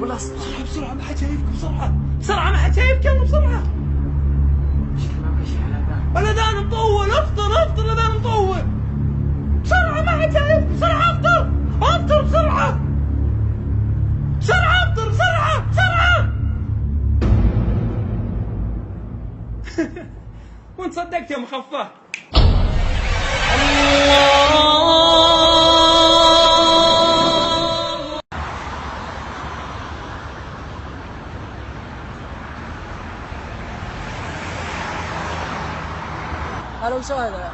ولا بسرعة بسرعة ما حد شايفك بسرعة بسرعة ما حد شايفك يلا بسرعة. ما في شيء على الأذان مطول افطر افطر الأذان مطول بسرعة ما حد شايفك بسرعة افطر افطر بسرعة بسرعة افطر بسرعة بسرعة. وانت صدقت يا مخفى. هلا وسهلا.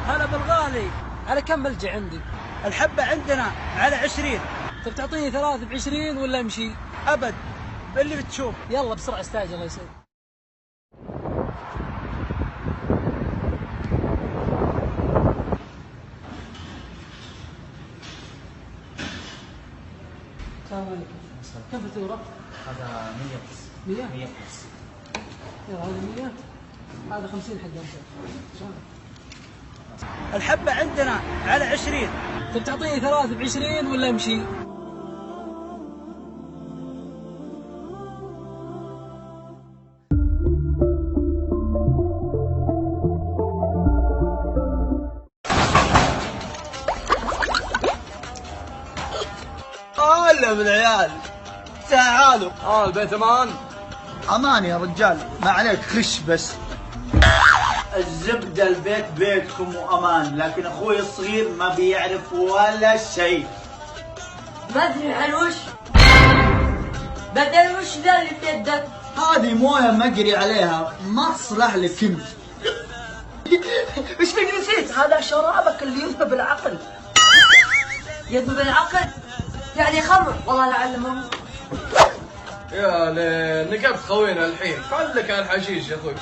هلا بالغالي، على كم ملجأ عندك؟ الحبة عندنا على 20. طب تعطيني 3 ب20 ولا امشي؟ أبد، اللي بتشوف. يلا بسرعة استعجل الله يسعدك. السلام عليكم. كم فاتورة؟ هذا 100 بس. 100؟ 100 بس. يلا هذا 100 هذا 50 حق أنت. الحبة عندنا على 20. طب تعطيني 3 ب20 ولا امشي؟ هلا بالعيال، تعالوا. البيت امان. امان يا رجال، ما عليك خش بس. الزبدة البيت بيتكم وامان، لكن اخوي الصغير ما بيعرف ولا شيء. ما ادري عن وش بدل وش ذا اللي في يدك؟ هذه مويه مقري عليها، ما تصلح لك انت. وش فيك نسيت؟ هذا شرابك اللي يذهب العقل. يذهب العقل؟ يعني خمر. والله لعلمه. يا ليل نقبت خوينا الحين خلك على الحشيش يا اخوي.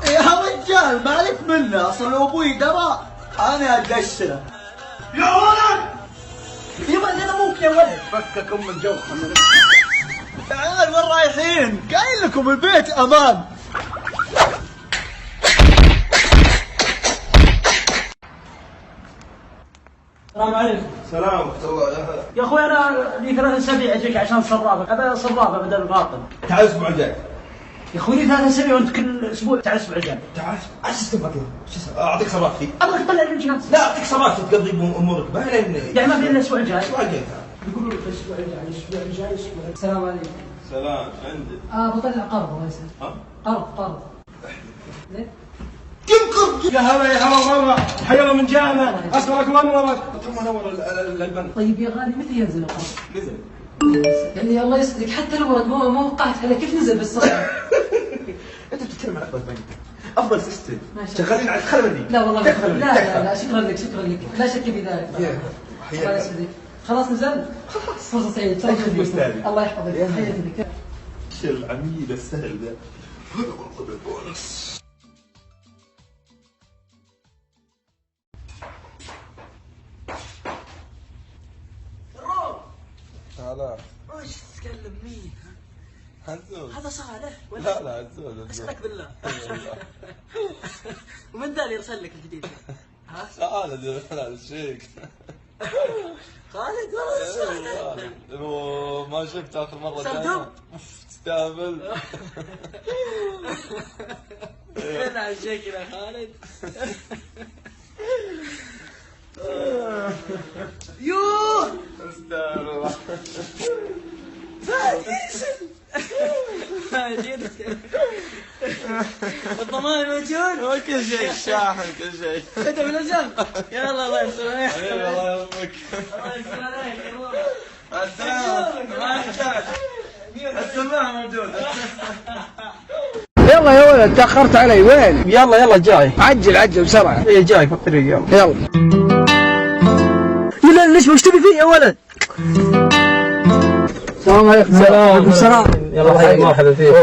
يا رجال مالك منه، اصل لو ابوي درى انا اقشره. يا ولد يبا انا ابوك يا ولد. فكك ام الجو. تعال وين رايحين؟ قايل لكم البيت امان. السلام عليكم. سلام ورحمة الله يا هلا. يا اخوي انا لي 3 أسابيع اجيك عشان صرافه، ابى صرافه بدل الباطل. تعال الاسبوع الجاي. يا اخوي لي 3 أسابيع وانت كل اسبوع تعال الاسبوع الجاي. تعال ايش تبغى اعطيك صباحتي. ابغاك تطلع لي الجهاز. لا اعطيك صباحتي تقضي امورك باهي يعني ما في الا الاسبوع الجاي. الاسبوع الجاي تعال. يقولوا لك الاسبوع الجاي الاسبوع الجاي الاسبوع. السلام عليكم. سلام عندك. بطلع قرض الله يسعدك. ها؟ قرض. ليه؟ يا هلا يا هلا والله حيا الله من جامع اسمعك وين وراك ثم نور البنك. طيب يا غالي متى ينزل القرض؟ نزل يعني الله يسعدك حتى لو ما وقعت عليه كيف نزل بالصراحه؟ انت بتتكلم عن افضل بنك افضل سيستم ماشي. شغالين على خلبني. لا والله لا شكرا لك لا شك في ذلك. الله يسعدك. خلاص نزل؟ خلاص فرصه سعيده. الله يحفظك. حياتي بك. ايش العميل السهل ذا. هذا والله بالبونص. هلا وش تتكلم مين؟ عزوز. هذا صالح ولا؟ لا عزوز. اسالك بالله. ومن ذا اللي يرسل لك الجديد؟ ها؟ خالد يا حلال الشيك. خالد والله هو ما شفت اخر مره صدق؟ تستهبل. فين على الشيك يا خالد؟ يوه استهبل. الضمان موجود؟ كل شيء شاحن كل شيء. انت ملزم؟ يلا الله يستر عليك. الله يرحمك. الله يستر عليك. السماعة موجود. يلا يا ولد تاخرت علي، وين؟ يلا جاي. عجل بسرعه. ايه جاي في الطريق يلا. يلا ليش وش تبي فيه يا ولد؟ السلام عليكم. السلام. يلا حي مرحبا فيك.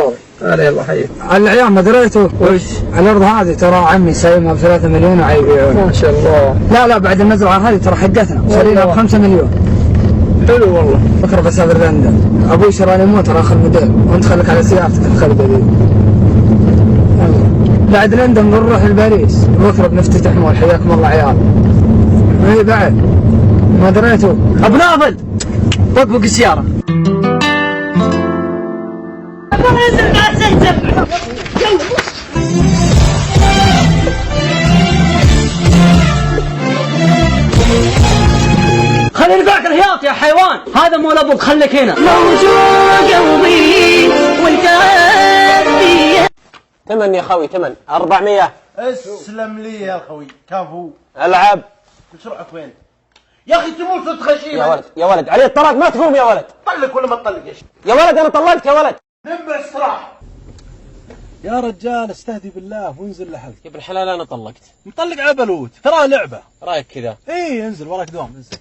هلا يلا حي. العيال ما دريتوا وش؟ الارض هذه ترى عمي سايمها ب3 مليون وعيبيعونها. ما شاء الله. لا بعد المزرعه هذه ترى حقتنا وصلينا ب5 مليون. حلو والله. بكره بسافر لندن، ابوي شراني موتر اخر موديل وانت خليك على سيارتك الخلبه ذي. بعد لندن بنروح لباريس بكره بنفتتح مول. حياكم الله عيال. اي بعد ما دريتوا. ابو ناضل طبق السياره. انزل مع الزيتم. خليني ذاك الهياط يا حيوان، هذا مول ابوك، خليك هنا. موجوع قلبي والكافية. ثمن يا خوي، ثمن 400. اسلم لي يا اخوي، كفو. العب. ايش رحت وين؟ يا اخي تموت وتخشيم. يا ولد علي الطلاق، ما تقوم يا ولد. طلق ولا ما تطلقش؟ يا ولد انا طلقت يا ولد. نم باستراحه. يا رجال استهدي بالله وانزل لحالك. يا ابن الحلال انا طلقت. مطلق على بلوت، ترى لعبه. رايك كذا؟ ايه انزل وراك دوام، انزل.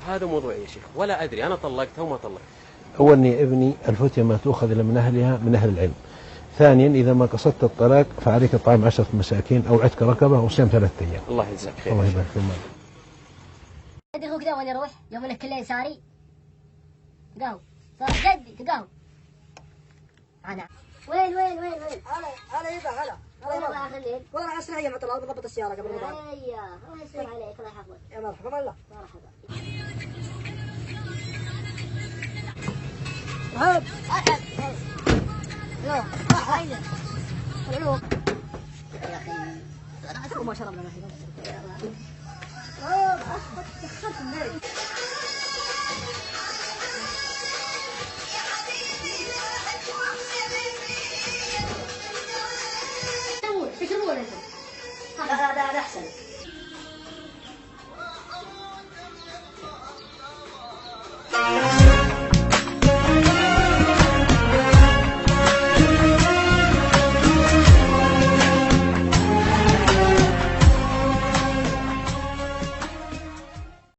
وهذا موضوع يا شيخ، ولا ادري انا طلقتها وما طلقت. أولا يا ابني الفتية ما تؤخذ إلا من أهلها من أهل العلم. ثانيا إذا ما قصدت الطلاق فعليك إطعام 10 مساكين أو عتق رقبة وصيام 3 أيام. الله يجزاك خير. الله يبارك فيك. جدي هو كذا وين يروح؟ يوم لك كله يساري. قهو صار جدي قهو. أنا وين؟ هلا يبا هلا. وين الله آخر الليل؟ والله انا اسرع يوم طلعت بضبط السياره قبل رمضان. ايوه الله يستر عليك، الله يحفظك. يا مرحبا والله. مرحبا. هاب. لا هايله. العلوم. يا اخي انا اشرب ما شربنا ما في. دخلت الليل.